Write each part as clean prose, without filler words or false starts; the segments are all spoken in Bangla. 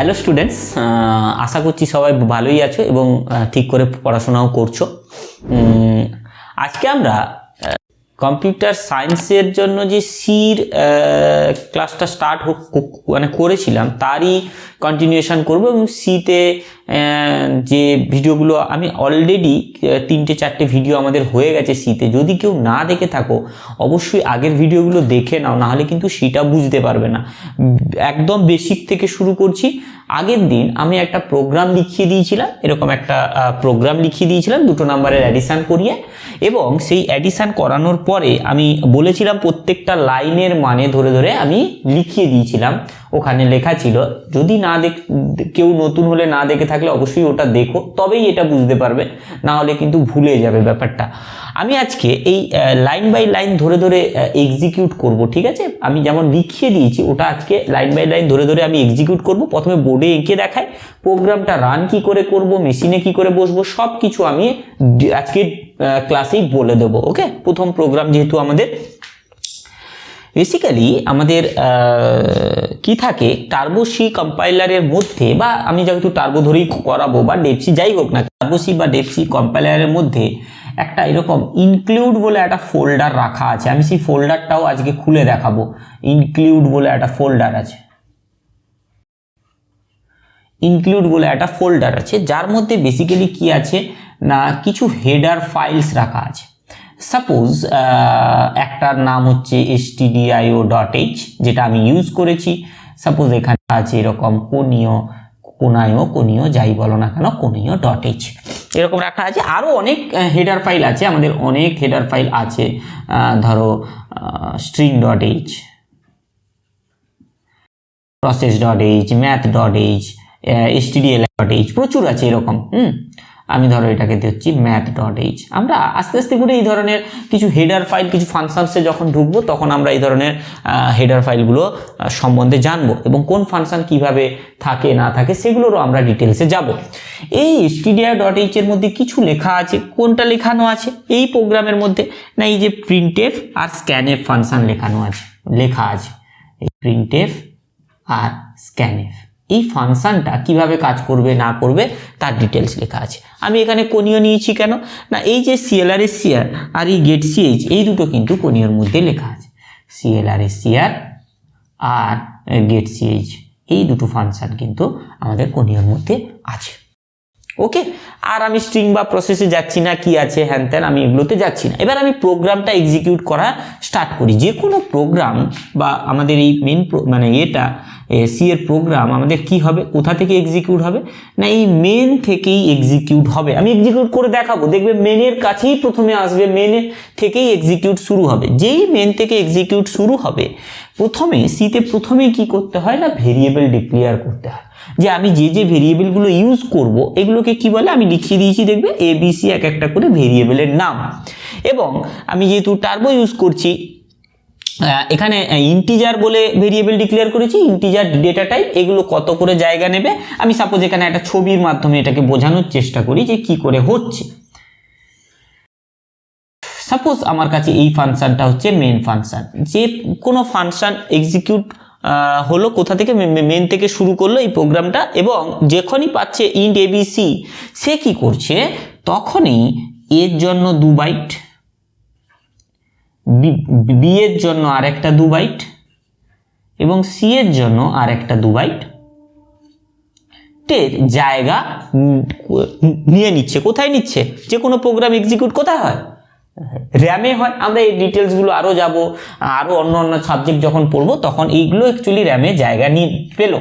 হ্যালো স্টুডেন্টস, আশা করছি সবাই ভালোই আছো এবং ঠিক করে পড়াশোনাও করছো। আজকে আমরা কম্পিউটার সায়েন্সের জন্য যে সির ক্লাসটা স্টার্ট করেছিলাম তারই কন্টিনিউয়েশন করব এবং সিতে যে ভিডিওগুলো আমি অলরেডি 3-4টে ভিডিও আমাদের হয়ে গেছে সিতে। যদি কেউ না দেখে থাকো অবশ্যই আগের ভিডিওগুলো দেখে নাও, নাহলে কিন্তু সেটা বুঝতে পারবে না। একদম বেসিক থেকে শুরু করছি। আগের দিন আমি একটা প্রোগ্রাম লিখিয়ে দিয়েছিলাম, এরকম একটা প্রোগ্রাম লিখিয়ে দিয়েছিলাম 2 নম্বরের অ্যাডিশান করিয়ে, এবং সেই অ্যাডিশান করানোর পরে আমি বলেছিলাম প্রত্যেকটা লাইনের মানে ধরে ধরে আমি লিখিয়ে দিয়েছিলাম। ওখানে লেখা ছিল, যদি না কেউ নতুন হলে না দেখে থাকলে অবশ্যই ওটা দেখো, তবেই এটা বুঝতে পারবে, না হলে কিন্তু ভুলে যাবে ব্যাপারটা। আমি আজকে এই লাইন বাই লাইন ধরে ধরে এক্সিকিউট করব, ঠিক আছে? আমি যেমন লিখিয়ে দিয়েছি ওটা আজকে লাইন বাই লাইন ধরে ধরে আমি এক্সিকিউট করব। প্রথমে বোর্ডে এঁকে দেখাই, প্রোগ্রামটা রান কি করে করব, মেশিনে কি করে বসবো, সব কিছু আমি আজকে ক্লাসেই বলে দেবো। ওকে, প্রথম প্রোগ্রাম যেহেতু আমাদের বেসিক্যালি আমাদের কি থাকে, টার্বো সি কম্পাইলারের মধ্যে, বা আমি যেহেতু টার্বো ধরেই করাবো বা ডেপসি যাই হোক না, টার্বো সি বা ডেপসি কম্পাইলারের মধ্যে একটা এরকম ইনক্লুড বলে একটা ফোল্ডার রাখা আছে। আমি সেই ফোল্ডারটাও আজকে খুলে দেখাবো। ইনক্লুড বলে একটা ফোল্ডার আছে, ইনক্লুড বলে একটা ফোল্ডার আছে, যার মধ্যে বেসিক্যালি কি আছে না, কিছু হেডার ফাইলস রাখা আছে। সাপোজ একটার নাম হচ্ছে stdio.h, যেটা আমি ইউজ করেছি। সাপোজ এখানে আছে এরকম কোণীয় যাই বলো না কেন, কোণীয়.h এরকম রাখা আছে। আরও অনেক হেডার ফাইল আছে, আমাদের অনেক হেডার ফাইল আছে। ধরো string.h, process.h, math.h, stdl.h, প্রচুর আছে এরকম। আমি ধরো এটাকে দিচ্ছি math.h। আমরা আস্তে আস্তে করে এই ধরনের কিছু হেডার ফাইল, কিছু ফাংশনসে যখন ঢুকবো তখন আমরা এই ধরনের হেডার ফাইলগুলো সম্বন্ধে জানবো, এবং কোন ফাংশন কিভাবে থাকে না থাকে সেগুলোরও আমরা ডিটেলসে যাব। এই stdio.h এর মধ্যে কিছু লেখা আছে। কোনটা লেখানো আছে এই প্রোগ্রামের মধ্যে? না, এই যে printf আর scanf ফাংশন লেখা আছে। এই printf আর scanf এই ফাংশনটা কিভাবে কাজ করবে না করবে তার ডিটেলস লেখা আছে। আমি এখানে কোণীয় নিয়েছি কেন না, এই যে clrscr আর এই getch এই দুটো কিন্তু কোণীয়র মধ্যে লেখা আছে। clrscr আর getch এই দুটো ফাংশন কিন্তু আমাদের কোণীয়র মধ্যে আছে। ওকে, আর আমি স্ট্রিং বা প্রসেসে যাচ্ছি না, কি আছে হ্যান ত্যান, আমি এগুলোতে যাচ্ছি না। এবার আমি প্রোগ্রামটা এক্সিকিউট করা স্টার্ট করি। যে কোনো প্রোগ্রাম বা আমাদের এই মেন মানে এটা সি এর প্রোগ্রাম আমাদের কি হবে, কোথা থেকে এক্সিকিউট হবে না, এই মেন থেকেই এক্সিকিউট হবে। আমি এক্সিকিউট করে দেখাবো, দেখবে মেনের কাছেই প্রথমে আসবে, মেন থেকেই এক্সিকিউট শুরু হবে। যেই মেন থেকে এক্সিকিউট শুরু হবে, প্রথমে সিতে প্রথমেই কি করতে হয় না, ভেরিয়েবল ডিক্লেয়ার করতে হয়। যে আমি যে যে ভেরিয়েবলগুলো ইউজ করব এগুলোকে কি বলে আমি লিখিয়ে দিয়েছি, দেখবে ABC এক একটা করে ভেরিয়েবলের নাম। এবং আমি যেহেতু টার্বো ইউজ করছি, এখানে ইন্টিজার বলে ভেরিয়েবল ডিক্লেয়ার করেছি, ইন্টিজার ডেটা টাইপ, এগুলো কত করে জায়গা নেবে। আমি সাপোজ এখানে একটা ছবির মাধ্যমে এটাকে বোঝানোর চেষ্টা করি যে কি করে হচ্ছে। সাপোজ আমার কাছে এই ফাংশনটা হচ্ছে মেন ফাংশন। যে কোনো ফাংশন এক্সিকিউট হলো কোথা থেকে, মেন থেকে শুরু করলো এই প্রোগ্রামটা, এবং যখনই পাচ্ছে ইন্ট ABC, সে কি করছে, তখনই এর জন্য 2 বাইট, বি এর জন্য আর একটা 2 বাইট, এবং সি এর জন্য আর একটা 2 বাইট টের জায়গা নিয়ে নিচ্ছে। কোথায় নিচ্ছে? যে কোনো প্রোগ্রাম এক্সিকিউট কোথায় হয়, র্যামে হয়। আমরা এই ডিটেলসগুলো আরও যাব, আরও অন্য সাবজেক্ট যখন পড়বো তখন এইগুলো অ্যাকচুয়ালি র্যামে জায়গা নিয়ে পেল।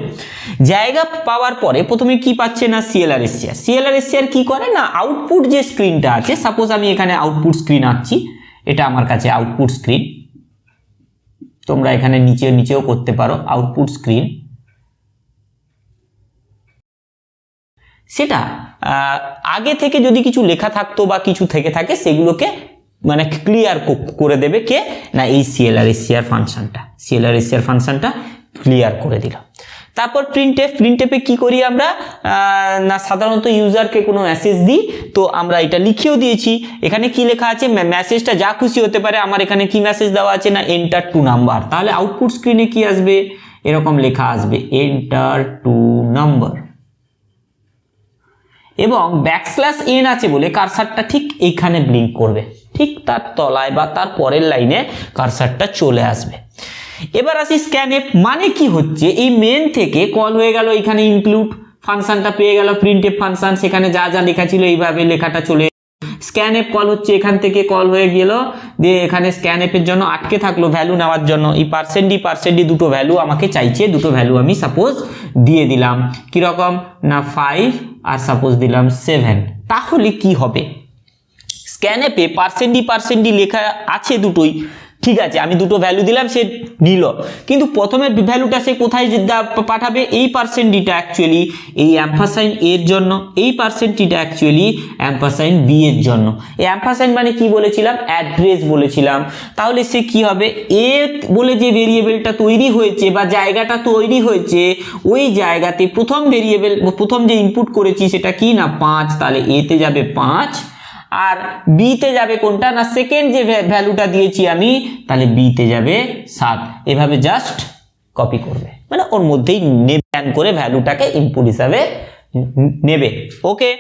জায়গা পাওয়ার পরে প্রথমে কি পাচ্ছে না, clrscr কি করে না, আউটপুট যে স্ক্রিনটা আছে, সাপোজ আমি এখানে আউটপুট স্ক্রিন আঁকছি, এটা আমার কাছে আউটপুট স্ক্রিন, তোমরা এখানে নিচেও করতে পারো আউটপুট স্ক্রিন। সেটা আগে থেকে যদি কিছু লেখা থাকতো বা কিছু থেকে থাকে সেগুলোকে মানে ক্লিয়ার করে দেবে কে না, এই clrscr ফাংশনটা ক্লিয়ার করে দিল। তারপর প্রিন্টএফে কি করি আমরা না, সাধারণত ইউজারকে কোনো মেসেজ দিই, তো আমরা এটা লিখেও দিয়েছি। এখানে কি লেখা আছে, মেসেজটা যা খুশি হতে পারে। আমার এখানে কি মেসেজ দেওয়া আছে না, এন্টার 2 নাম্বার। তাহলে আউটপুট স্ক্রিনে কি আসবে, এরকম লেখা আসবে এন্টার টু নাম্বার, এবং ব্যাকস্ল্যাশ এন আছে বলে কারসারটা ঠিক এইখানে ব্লিঙ্ক করবে, ঠিক তার তলায় বা তার পরের লাইনে কারসারটা চলে আসবে। এবার আসি স্ক্যানএফ, মানে কি হচ্ছে এই মেন থেকে কল হয়ে গেল এখানে ইনক্লুড ফাংশনটা পেয়ে গেল প্রিন্টএফ ফাংশন, সেখানে যা যা লেখা ছিল এইভাবে লেখাটা চলে, স্ক্যানএফ কল হচ্ছে এখান থেকে কল হয়ে গেল, দিয়ে এখানে স্ক্যানএফ এর জন্য আটকে থাকলো ভ্যালু নেওয়ার জন্য, এই পার্সেন্ট দুটো ভ্যালু আমাকে চাইছে, দুটো ভ্যালু আমি সাপোজ দিয়ে দিলাম, কিরকম না 5 আর সাপোজ দিলাম 7। তাহলে কি হবে, স্ক্যানএফে পার্সেন্ট লেখা আছে দুটোই, ঠিক আছে, আমি দুটো ভ্যালু দিলাম, সে নিল, কিন্তু প্রথমের ভ্যালুটা সে কোথায় পাঠাবে, এই পার্সেন্টটা অ্যাকচুয়ালি এই অ্যাম্পারসাইন এর জন্য, এই পার্সেন্টটা অ্যাকচুয়ালি অ্যাম্পারসাইন বি এর জন্য। এই অ্যাম্পারসাইন মানে কি বলেছিলাম, অ্যাড্রেস বলেছিলাম। তাহলে সে কি হবে, এ বলে যে ভেরিয়েবলটা তৈরি হয়েছে বা জায়গাটা তৈরি হয়েছে, ওই জায়গাতে প্রথম ভেরিয়েবল, প্রথম যে ইনপুট করেছি সেটা কি না 5, তাহলে এতে যাবে 5, আর বিতে যাবে কোনটা না সেকেন্ড যে ভ্যালুটা দিয়েছি আমি, তাহলে বিতে যাবে 7। এভাবে জাস্ট কপি করবে, মানে ওর মধ্যেই নেবে করে ভ্যালুটাকে ইনপুট হিসাবে নেবে। ওকে,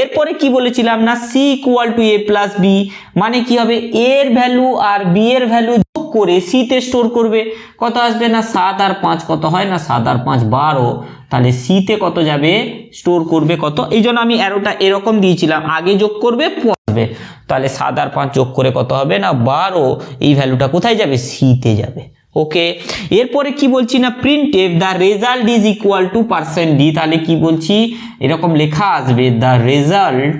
এরপরে কি বলেছিলাম না C equal to A plus B, মানে কি হবে এর ভ্যালু আর বি এর ভ্যালু যোগ করে সি তে স্টোর করবে, কত আসবে না 7 আর 5 কত হয় না 7 আর 5 12, তাহলে সি তে কত যাবে স্টোর করবে কত, এই জন্য আমি অ্যারোটা এরকম দিয়েছিলাম, আগে যোগ করবে পড়বে, তাহলে 7 আর 5 যোগ করে কত হবে না 12, এই ভ্যালুটা কোথায় যাবে সি তে যাবে। ওকে, এরপরে কি বলছি না printf the result is equal to percent D, তাহলে কি বলছি এরকম লেখা আসবে the result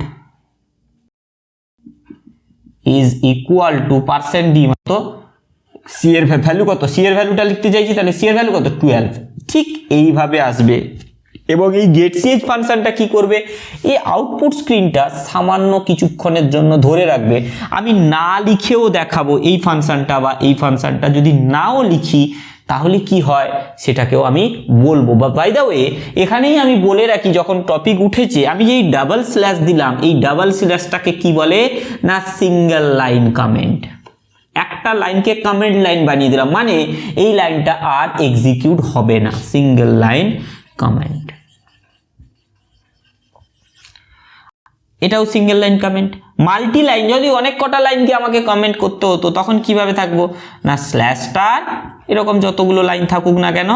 is equal to percent D, মতো সি এর ভ্যালু কত, সি এর ভ্যালুটা লিখতে চাইছি, তাহলে সি এর ভ্যালু কত 12, ঠিক এইভাবে আসবে। এবং এই গেট সিএইচ ফাংশনটা কি করবে, এই আউটপুট স্ক্রিনটা সামান্য কিছুক্ষণের জন্য ধরে রাখবে, আমি না লিখেও দেখাবো এই ফাংশনটা, বা এই ফাংশনটা যদি নাও লিখি তাহলে কি হয় সেটাকেও আমি বলবো। বা বাই দ্য ওয়ে এখানেই আমি বলে রাখি, যখন টপিক উঠেছে আমি যেই ডাবল স্ল্যাশ দিলাম, এই ডাবল স্ল্যাশটাকে কি বলে না সিঙ্গেল লাইন কমেন্ট, একটা লাইনকে কমেন্ট লাইন বানিয়ে দিলাম, মানে এই লাইনটা আর এক্সিকিউট হবে না, সিঙ্গেল লাইন কমেন্ট। এটাও single line comment. Multi line, যদি অনেক কটা লাইনকে আমাকে কমেন্ট করতে হতো তখন কিভাবে থাকবো না স্ল্যাশ স্টার, এরকম যতগুলো লাইন থাকুক না কেন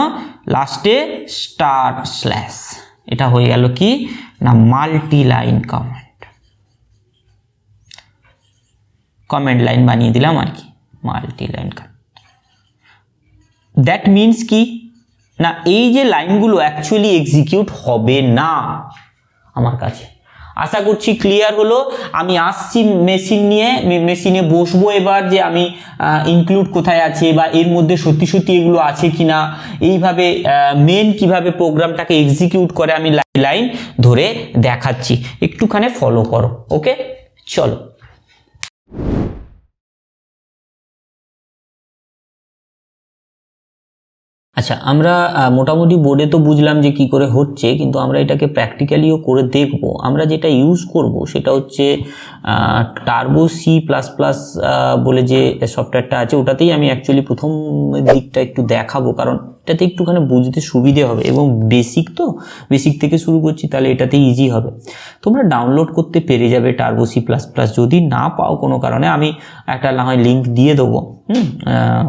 লাস্টে স্টার স্ল্যাশ, এটা হয়ে গেল কি না multi line comment, comment line বানিয়ে দিলাম আর কি, multi line comment. That means কি না এই যে লাইনগুলো অ্যাকচুয়ালি এক্সিকিউট হবে না আমার কাছে। আশা করছি ক্লিয়ার হলো। আমি আসছি মেশিন নিয়ে, মেশিনে বসবো এবার, যে আমি ইনক্লুড কোথায় আছে বা এর মধ্যে সত্যি সত্যি এগুলো আছে কিনা, এইভাবে মেন কিভাবে প্রোগ্রামটাকে এক্সিকিউট করে আমি লাইন ধরে দেখাচ্ছি, একটুখানি ফলো করো। ওকে, চলো। আচ্ছা, আমরা মোটামুটি বোর্ডে তো বুঝলাম যে কি করে হচ্ছে, কিন্তু আমরা এটাকে প্র্যাকটিক্যালিও করে দেখব। আমরা যেটা ইউজ করব সেটা হচ্ছে টার্বো সি প্লাস প্লাস বলে যে সফটওয়্যারটা আছে, ওটাতেই আমি অ্যাকচুয়ালি প্রথম দিকটা একটু দেখাবো, কারণ এটাতে একটুখানি বুঝতে সুবিধে হবে, এবং বেসিক তো, বেসিক থেকে শুরু করছি, তাহলে এটাতে ইজি হবে। তোমরা ডাউনলোড করতে পেরে যাবে টার্বো সি প্লাস প্লাস। যদি না পাও কোনো কারণে, আমি একটা না হয় লিঙ্ক দিয়ে দেবো,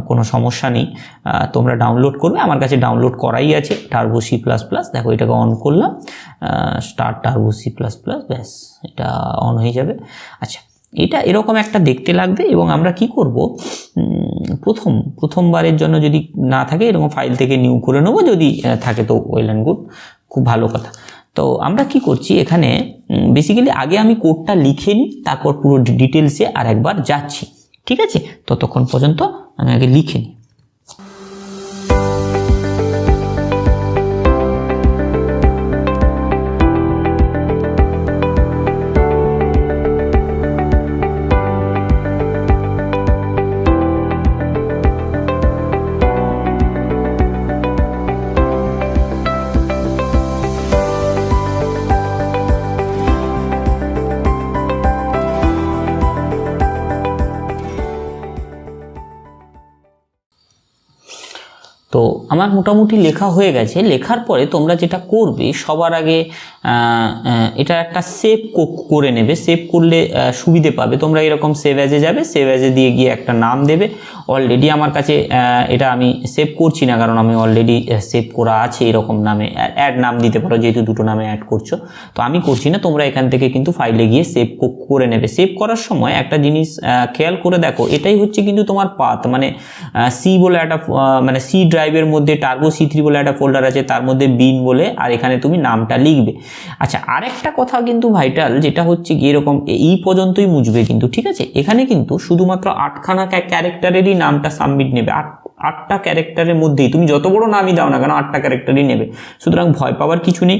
কোনো সমস্যা নেই, তোমরা ডাউনলোড করবে। আমার কাছে ডাউনলোড করাই আছে টার্বো সি প্লাস প্লাস। দেখো, এটাকে অন করলাম, start Turbo C plus plus, ব্যাস এটা অন হয়ে যাবে। আচ্ছা, এটা এরকম একটা দেখতে লাগবে, এবং আমরা কি করব, প্রথমবারের জন্য যদি না থাকে এরকম ফাইল থেকে নিউ করে নেবো, যদি থাকে তো ওয়েল অ্যান্ড গুড, খুব ভালো কথা। তো আমরা কি করছি এখানে, বেসিক্যালি আগে আমি কোডটা লিখে নিই, তারপর পুরো ডিটেলসে আর একবার যাচ্ছি, ঠিক আছে? ততক্ষণ পর্যন্ত আমি আগে লিখে নিই। তো আমার মোটামুটি লেখা হয়ে গেছে। লেখার পরে তোমরা যেটা করবে সবার আগে এটা একটা সেভ করে নেবে। সেভ করলে সুবিধে পাবে তোমরা। এরকম সেভ অ্যাজে যাবে, সেভ অ্যাজে দিয়ে গিয়ে একটা নাম দেবে। অলরেডি আমার কাছে এটা আমি সেভ করছি না, কারণ আমি অলরেডি সেভ করা আছে এরকম নামে। অ্যাড নাম দিতে পারো, যেহেতু দুটো নামে অ্যাড করছো, তো আমি করছি না। তোমরা এখান থেকে কিন্তু ফাইলে গিয়ে সেভ করে নেবে। সেভ করার সময় একটা জিনিস খেয়াল করে দেখো, এটাই হচ্ছে কিন্তু তোমার পাথ, মানে সি বলে একটা মানে সি ড্রাইভের মধ্যে টার্বো C3 বলে একটা ফোল্ডার আছে, তার মধ্যে বিন বলে, আর এখানে তুমি নামটা লিখবে। আচ্ছা, আরেকটা কথা কিন্তু ভাইটাল, যেটা হচ্ছে কি এরকম এই পর্যন্তই মুছবে কিন্তু, ঠিক আছে? এখানে কিন্তু শুধুমাত্র 8খানা ক্যারেক্টারেরই নামটা সাবমিট নেবে। 8টা ক্যারেক্টারের মধ্যেই তুমি যত বড় নামই দাও না কেন 8টা ক্যারেক্টারই নেবে। সুতরাং ভয় পাওয়ার কিছু নেই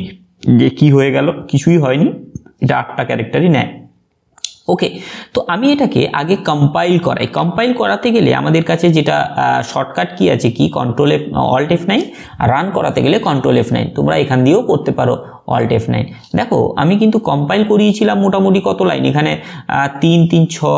যে কি হয়ে গেল, কিছুই হয়নি, এটা 8টা ক্যারেক্টারই নেয়। ওকে, তো আমি এটাকে আগে কম্পাইল করাই। কম্পাইল করাতে গেলে আমাদের কাছে যেটা শর্টকাট কি আছে, কি কন্ট্রোল অল্ট F9, আর রান করাতে গেলে কন্ট্রোল F9। তোমরা এখান দিয়েও করতে পারো অল্ট F9। দেখো আমি কিন্তু কম্পাইল করিয়েছিলাম মোটামুটি কত লাইন, এখানে 3 3 6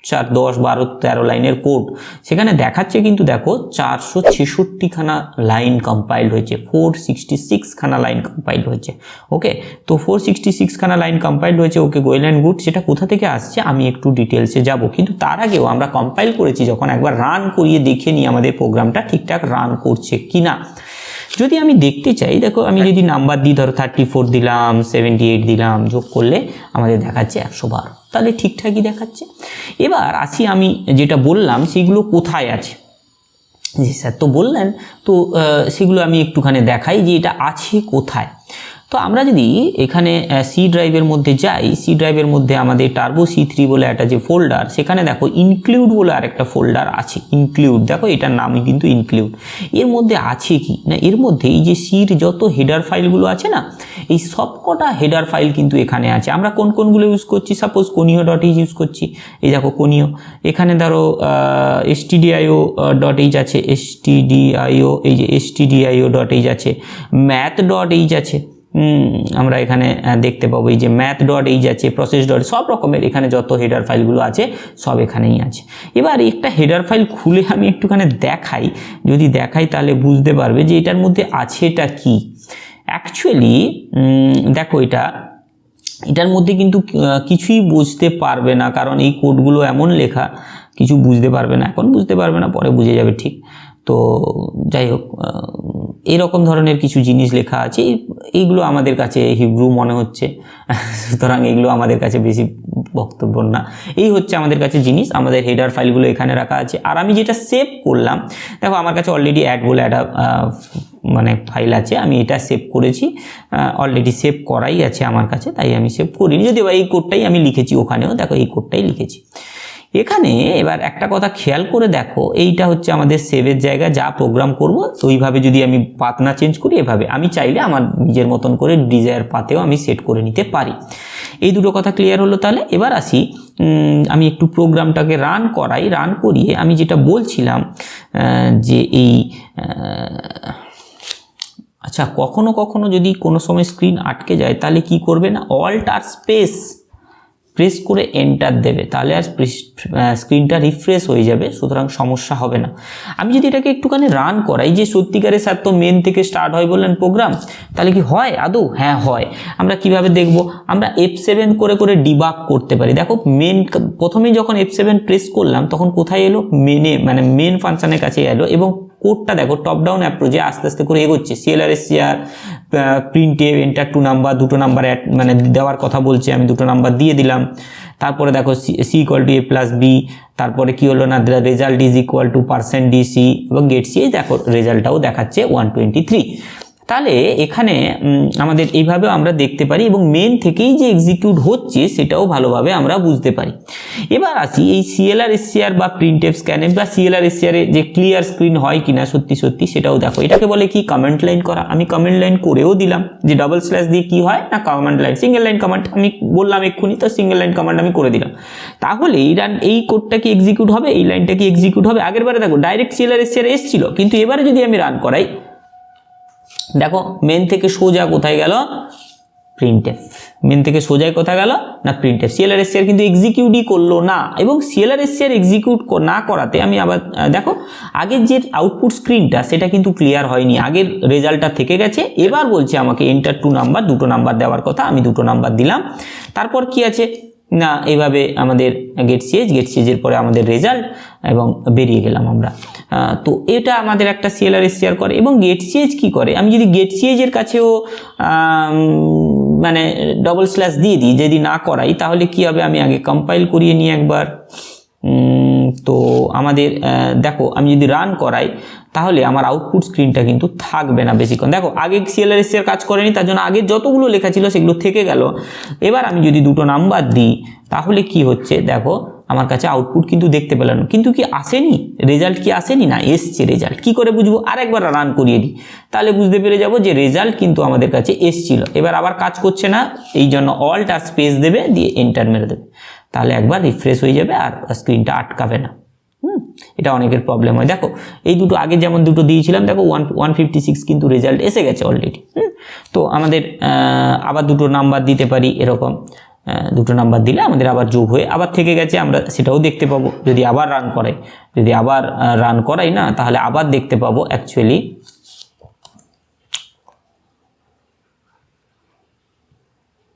4 10 12 13 লাইনের কোড সেখানে দেখাচ্ছে, কিন্তু দেখো 466খানা লাইন কম্পাইল হয়েছে, 466খানা লাইন কম্পাইল হয়েছে। ওকে, তো 466খানা লাইন কম্পাইল হয়েছে। ওকে, ওয়েল অ্যান্ড গুড। সেটা কোথা থেকে আসছে আমি একটু ডিটেলসে যাব, কিন্তু তার আগেও আমরা কম্পাইল করেছি যখন, একবার রান করিয়ে দেখে নিই আমাদের প্রোগ্রামটা ঠিকঠাক রান করছে কিনা। যদি আমি দেখতে চাই, দেখো আমি যদি নাম্বার দিই, ধরো 34 দিলাম, 78 দিলাম, যোগ করলে আমাদের দেখাচ্ছে 112, তাহলে ঠিকঠাকই দেখাচ্ছে। এবার আসি আমি যেটা বললাম সেগুলো কোথায় আছে। জি স্যার, তো বললেন, তো সেগুলো আমি একটুখানি দেখাই যে এটা আছে কোথায়। তো আমরা যদি এখানে সি ড্রাইভের মধ্যে যাই, সি ড্রাইভের মধ্যে আমাদের টার্বো C3 বলে একটা যে ফোল্ডার, সেখানে দেখো ইনক্লুড বলে আরেকটা ফোল্ডার আছে। ইনক্লুড, দেখো এটার নামই কিন্তু ইনক্লুড। এর মধ্যে আছে কি না, এর মধ্যে এই যে সির যত হেডার ফাইলগুলো আছে না, এই সবকটা হেডার ফাইল কিন্তু এখানে আছে। আমরা কোন কোনগুলো ইউজ করছি, সাপোজ conio.h ইউজ করছি, এই দেখো conio। এখানে ধরো stdio.h আছে, stdio, এই যে stdio.h আছে, math.h আছে, আমরা এখানে দেখতে পাবো এই যে math.h আছে, process. সব রকমের এখানে যত হেডার ফাইলগুলো আছে সব এখানেই আছে। এবার একটা হেডার ফাইল খুলে আমি একটুখানি দেখাই, যদি দেখাই তাহলে বুঝতে পারবে যে এটার মধ্যে আছেটা কি। অ্যাকচুয়ালি দেখো এটার মধ্যে কিন্তু কিছুই বুঝতে পারবে না, কারণ এই কোডগুলো এমন লেখা, কিছু বুঝতে পারবে না, এখন বুঝতে পারবে না, পরে বুঝে যাবে ঠিক। তো যাই হোক, এইরকম ধরনের কিছু জিনিস লেখা আছে, এইগুলো আমাদের কাছে হিব্রু মনে হচ্ছে, সুতরাং এগুলো আমাদের কাছে বেশি বক্তব্য না। এই হচ্ছে আমাদের কাছে জিনিস, আমাদের হেডার ফাইলগুলো এখানে রাখা আছে। আর আমি যেটা সেভ করলাম, দেখো আমার কাছে অলরেডি অ্যাড বলে একটা মানে ফাইল আছে, আমি এটা সেভ করেছি, অলরেডি সেভ করাই আছে আমার কাছে, তাই আমি সেভ করিনি, যদিও এই কোডটাই আমি লিখেছি ওখানেও, দেখো এই কোডটাই লিখেছি এখানে। এবার একটা কথা খেয়াল করে দেখো, এইটা হচ্ছে আমাদের সেভের জায়গা, যা প্রোগ্রাম করব ওইভাবে যদি আমি পাথ না চেঞ্জ করি, এভাবে আমি চাইলে আমার নিজের মতন করে ডিজায়ার পাথেও আমি সেট করে নিতে পারি। এই দুটো কথা ক্লিয়ার হলো। তাহলে এবার আসি, আমি একটু প্রোগ্রামটাকে রান করাই। রান করিয়ে আমি যেটা বলছিলাম যে এই আচ্ছা, কখনো কখনো যদি কোনো সময় স্ক্রিন আটকে যায় তাহলে কি করবে না, অল্ট আর স্পেস প্রেস করে এন্টার দেবে, তাহলে আর স্ক্রিনটা রিফ্রেশ হয়ে যাবে, সুতরাং সমস্যা হবে না। আমি যদি এটাকে একটুখানি রান করাই, যে সত্যিকারের স্যার তো মেন থেকে স্টার্ট হয় বললেন প্রোগ্রাম, তাহলে কি হয় আদৌ? হ্যাঁ হয়। আমরা কিভাবে দেখব, আমরা F7 করে করে ডিবাগ করতে পারি। দেখো মেন, প্রথমেই যখন F7 প্রেস করলাম তখন কোথায় এলো, মেনে, মানে মেন ফাংশনের কাছে এলো, এবং কোডটা দেখো টপ ডাউন অ্যাপ্রোচে আস্তে আস্তে করে এগোচ্ছে। CLR SCR print enter 2 number, দুটো নাম্বার মানে দেওয়ার কথা বলছে, আমি দুটো নাম্বার দিয়ে দিলাম। তারপরে দেখো C = A + B, তারপরে কি হলো না, result is equal to %DC এবং গেট C, দেখো রেজাল্টটাও দেখাচ্ছে 123। তাহলে এখানে আমাদের এইভাবে আমরা দেখতে পারি, এবং মেন থেকেই যে এক্সিকিউট হচ্ছে সেটাও ভালোভাবে আমরা বুঝতে পারি। এবার আসি এই CLR SCR বা printf scanf বা CLR SCR এ যে ক্লিয়ার স্ক্রিন হয় কিনা সত্যি সত্যি, সেটাও দেখো। এটাকে বলে কি, কমেন্ট লাইন করা। আমি কমেন্ট লাইন করেও দিলাম, যে ডবল স্ল্যাশ দিয়ে কি হয় না, comment line, single line command আমি বললাম এক্ষুনি, তো সিঙ্গেল লাইন কমান্ড আমি করে দিলাম। তাহলে এই কোডটা কি এক্সিকিউট হবে, এই লাইনটা কি এক্সিকিউট হবে। আগের বারে দেখো ডাইরেক্ট CLR SCR এসেছিল, কিন্তু এবারে যদি আমি রান করাই, দেখো মেন থেকে সোজা কোথায় গেল, প্রিন্টএফ। মেন থেকে সোজাই কথা গেল না প্রিন্টএফ। CLR/SCR কিন্তু এক্সিকিউটই করলো না, এবং CLR/SCR এক্সিকিউট না করাতে আমি আবার দেখো আগের যে আউটপুট স্ক্রিনটা সেটা কিন্তু ক্লিয়ার হয়নি, আগের রেজাল্টটা থেকে গেছে। এবার বলছে আমাকে এন্টার 2 নাম্বার, 2টো নাম্বার দেওয়ার কথা, আমি 2টো নাম্বার দিলাম। তারপর কি আছে না এইভাবে আমাদের গেট সিএজের পরে আমাদের রেজাল্ট, এবং বেরিয়ে গেলাম আমরা। তো এটা আমাদের একটা CLR/SCR করে। এবং গেট সিএজ কী করে, আমি যদি গেট সিএজের কাছেও মানে ডবল স্ল্যাশ দিয়ে দিই, যদি না করাই তাহলে কি হবে, আমি আগে কম্পাইল করিয়ে নিই একবার। তো আমাদের দেখো আমি যদি রান করাই তাহলে আমার আউটপুট স্ক্রিনটা কিন্তু থাকবে না বেশিক্ষণ। দেখো আগে CLR/SCR কাজ করেনি, তার জন্য আগের যতগুলো লেখা ছিল সেগুলো থেকে গেল। এবার আমি যদি 2টো নাম্বার দিই তাহলে কি হচ্ছে, দেখো আমার কাছে আউটপুট কিন্তু দেখতে পেলাম, কিন্তু কি আসেনি, রেজাল্ট কি আসেনি, না এসছে রেজাল্ট। কি করে বুঝবো, আর একবার রান করিয়ে দিই, তাহলে বুঝতে পেরে যাব যে রেজাল্ট কিন্তু আমাদের কাছে এসছিল। এবার আবার কাজ করছে না, এই জন্য অল্ট আর স্পেস দেবে, দিয়ে এন্টার মেরে দেবে, তাহলে একবার রিফ্রেশ হয়ে যাবে আর স্ক্রিনটা আটকাবে না। এটা অনেকের প্রবলেম হয়। দেখো এই দুটো আগে যেমন দুটো দিয়েছিলাম, দেখো 156 কিন্তু রেজাল্ট এসে গেছে অলরেডি। তো আমাদের আবার 2টো নাম্বার দিতে পারি, এরকম 2টো নাম্বার দিলে আমাদের আবার যোগ হয়ে আবার থেকে গেছে, আমরা সেটাও দেখতে পাবো। যদি আবার রান করাই, না তাহলে আবার দেখতে পাবো অ্যাকচুয়ালি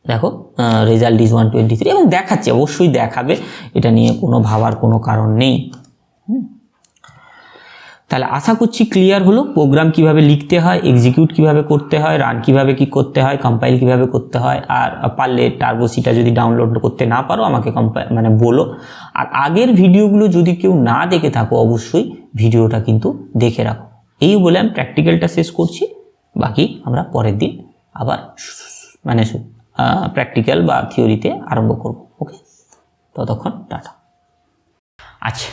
দেখো রেজাল্ট ইজ 123, এবং দেখাচ্ছে, অবশ্যই দেখাবে, এটা নিয়ে কোনো ভাবার কোনো কারণ নেই। তাহলে আশা করছি ক্লিয়ার হলো প্রোগ্রাম কিভাবে লিখতে হয়, এক্সিকিউট কিভাবে করতে হয়, রান কিভাবে কি করতে হয়, কম্পাইল কিভাবে করতে হয়। আর পারলে টার্বোসিটা যদি ডাউনলোড করতে না পারো আমাকে বলো। আর আগের ভিডিওগুলো যদি কেউ না দেখে থাকো অবশ্যই ভিডিওটা কিন্তু দেখে রাখো। এই বলে আমি প্র্যাকটিক্যালটা শেষ করছি, বাকি আমরা পরের দিন আবার প্র্যাকটিক্যাল বা থিওরিতে আরম্ভ করব। ওকে, ততক্ষণ টাটা। আচ্ছা,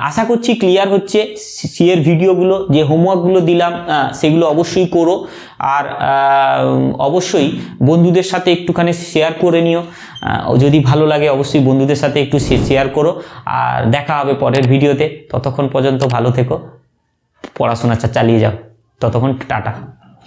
আশা করছি ক্লিয়ার হচ্ছে। সিএর ভিডিওগুলো যে হোমওয়ার্কগুলো দিলাম সেগুলো অবশ্যই করো, আর অবশ্যই বন্ধুদের সাথে একটুখানি শেয়ার করে নিও। যদি ভালো লাগে অবশ্যই বন্ধুদের সাথে একটু শেয়ার করো, আর দেখা হবে পরের ভিডিওতে। ততক্ষণ পর্যন্ত ভালো থেকো, পড়াশোনা চালিয়ে যাও। ততক্ষণ টাটা।